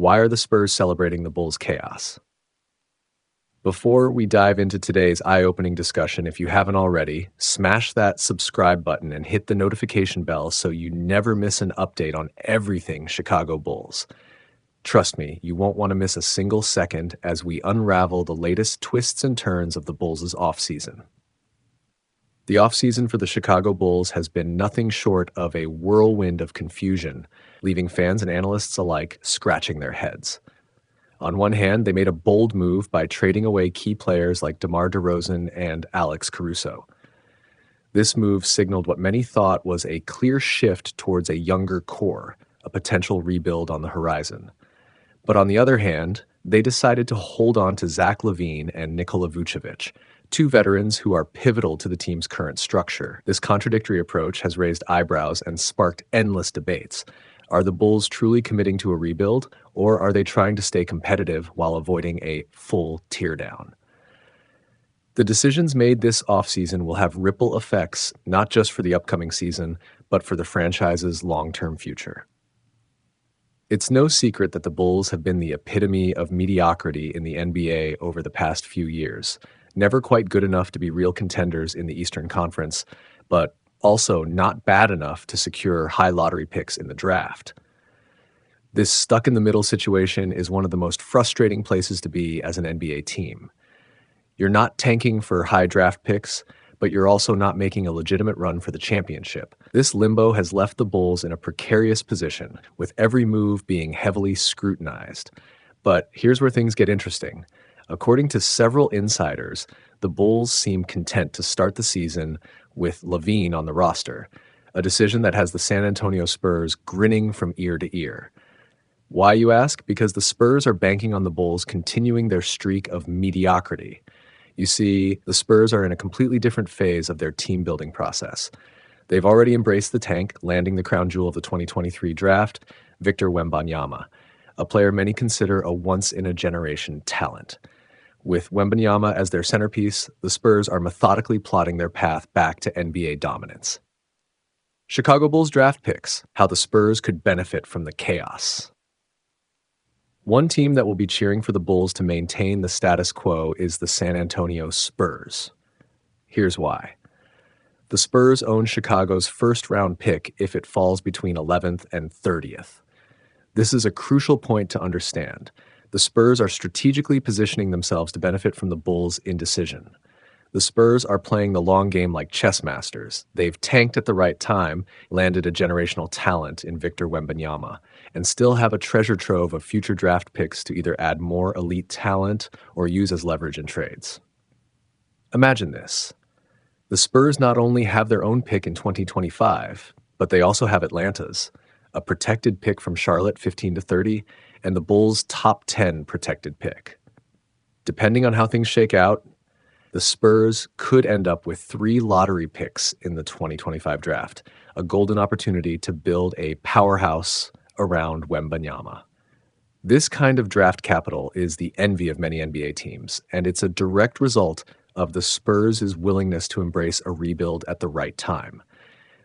Why are the Spurs celebrating the Bulls' chaos? Before we dive into today's eye-opening discussion, if you haven't already, smash that subscribe button and hit the notification bell so you never miss an update on everything Chicago Bulls. Trust me, you won't want to miss a single second as we unravel the latest twists and turns of the Bulls' offseason. The offseason for the Chicago Bulls has been nothing short of a whirlwind of confusion, leaving fans and analysts alike scratching their heads. On one hand, they made a bold move by trading away key players like DeMar DeRozan and Alex Caruso. This move signaled what many thought was a clear shift towards a younger core, a potential rebuild on the horizon. But on the other hand, they decided to hold on to Zach LaVine and Nikola Vucevic, two veterans who are pivotal to the team's current structure. This contradictory approach has raised eyebrows and sparked endless debates. Are the Bulls truly committing to a rebuild, or are they trying to stay competitive while avoiding a full teardown? The decisions made this offseason will have ripple effects not just for the upcoming season, but for the franchise's long-term future. It's no secret that the Bulls have been the epitome of mediocrity in the NBA over the past few years. Never quite good enough to be real contenders in the Eastern Conference, but also not bad enough to secure high lottery picks in the draft. This stuck-in-the-middle situation is one of the most frustrating places to be as an NBA team. You're not tanking for high draft picks, but you're also not making a legitimate run for the championship. This limbo has left the Bulls in a precarious position, with every move being heavily scrutinized. But here's where things get interesting. According to several insiders, the Bulls seem content to start the season with LaVine on the roster, a decision that has the San Antonio Spurs grinning from ear to ear. Why, you ask? Because the Spurs are banking on the Bulls continuing their streak of mediocrity. You see, the Spurs are in a completely different phase of their team-building process. They've already embraced the tank, landing the crown jewel of the 2023 draft, Victor Wembanyama, a player many consider a once-in-a-generation talent. With Wembanyama as their centerpiece, the Spurs are methodically plotting their path back to NBA dominance. Chicago Bulls draft picks, how the Spurs could benefit from the chaos. One team that will be cheering for the Bulls to maintain the status quo is the San Antonio Spurs. Here's why. The Spurs own Chicago's first-round pick if it falls between 11th and 30th. This is a crucial point to understand. The Spurs are strategically positioning themselves to benefit from the Bulls' indecision. The Spurs are playing the long game like chess masters. They've tanked at the right time, landed a generational talent in Victor Wembanyama, and still have a treasure trove of future draft picks to either add more elite talent or use as leverage in trades. Imagine this. The Spurs not only have their own pick in 2025, but they also have Atlanta's, a protected pick from Charlotte 15 to 30, and the Bulls' top 10 protected pick. Depending on how things shake out, the Spurs could end up with 3 lottery picks in the 2025 draft, a golden opportunity to build a powerhouse around Wembanyama. This kind of draft capital is the envy of many NBA teams, and it's a direct result of the Spurs' willingness to embrace a rebuild at the right time.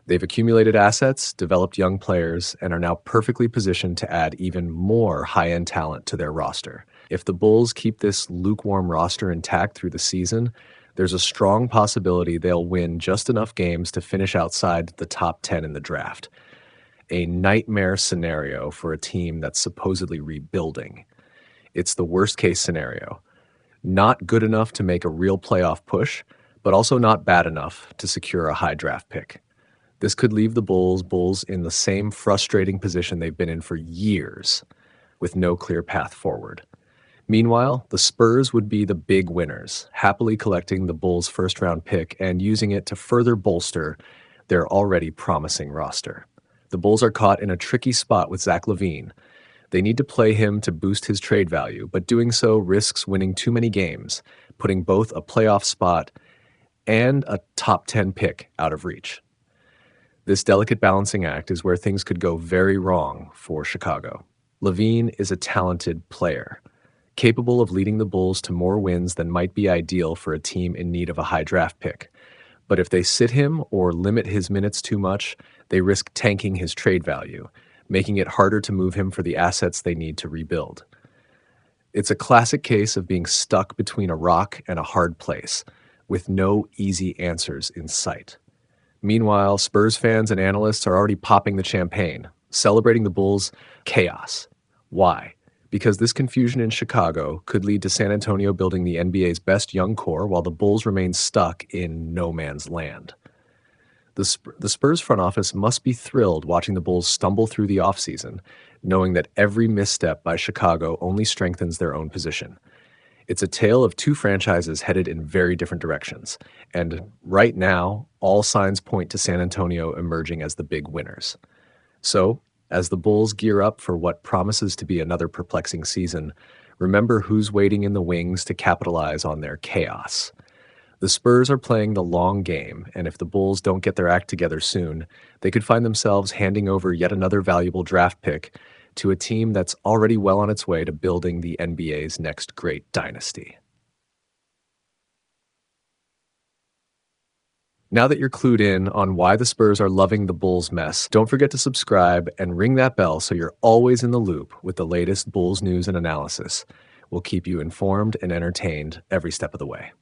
They've accumulated assets, developed young players, and are now perfectly positioned to add even more high-end talent to their roster. If the Bulls keep this lukewarm roster intact through the season, there's a strong possibility they'll win just enough games to finish outside the top 10 in the draft. A nightmare scenario for a team that's supposedly rebuilding. It's the worst-case scenario. Not good enough to make a real playoff push, but also not bad enough to secure a high draft pick. This could leave the Bulls in the same frustrating position they've been in for years, with no clear path forward. Meanwhile, the Spurs would be the big winners, happily collecting the Bulls' first-round pick and using it to further bolster their already promising roster. The Bulls are caught in a tricky spot with Zach LaVine. They need to play him to boost his trade value, but doing so risks winning too many games, putting both a playoff spot and a top 10 pick out of reach. This delicate balancing act is where things could go very wrong for Chicago. LaVine is a talented player, capable of leading the Bulls to more wins than might be ideal for a team in need of a high draft pick. But if they sit him or limit his minutes too much, they risk tanking his trade value, making it harder to move him for the assets they need to rebuild. It's a classic case of being stuck between a rock and a hard place, with no easy answers in sight. Meanwhile, Spurs fans and analysts are already popping the champagne, celebrating the Bulls' chaos. Why? Because this confusion in Chicago could lead to San Antonio building the NBA's best young core while the Bulls remain stuck in no man's land. The Spurs front office must be thrilled watching the Bulls stumble through the offseason, knowing that every misstep by Chicago only strengthens their own position. It's a tale of two franchises headed in very different directions, and right now, all signs point to San Antonio emerging as the big winners. So, as the Bulls gear up for what promises to be another perplexing season, remember who's waiting in the wings to capitalize on their chaos. The Spurs are playing the long game, and if the Bulls don't get their act together soon, they could find themselves handing over yet another valuable draft pick to a team that's already well on its way to building the NBA's next great dynasty. Now that you're clued in on why the Spurs are loving the Bulls mess, don't forget to subscribe and ring that bell so you're always in the loop with the latest Bulls news and analysis. We'll keep you informed and entertained every step of the way.